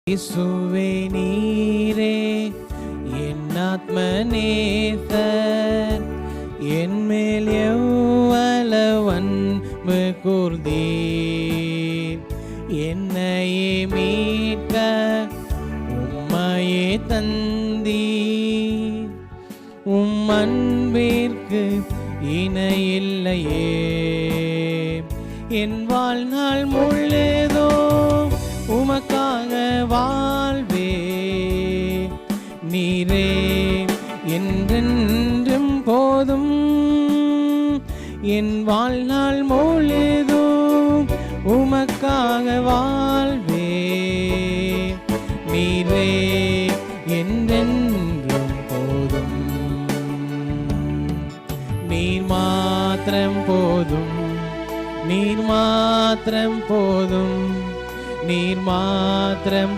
இயேசுவே நீரே என் ஆத்ம நேசர், என் மேல் எவ்வளவு அன்பு கூர்ந்தீர். என்னையே மீட்க உம்மையே தந்தீர். உம் அன்பிற்கு இணையில்லையே. என் வாழ்நாள் முழுதோ உமக்காக வாழ்வே. நீரே என்றென்றும் போதும். என் வாழ்நாள் முழுதும் உமக்காக வாழ்வே. நீரே என்றென்றும் போதும். நீர் மாத்திரம் போதும். நீர் மாத்திரம் போதும். நீர் மாத்திரம்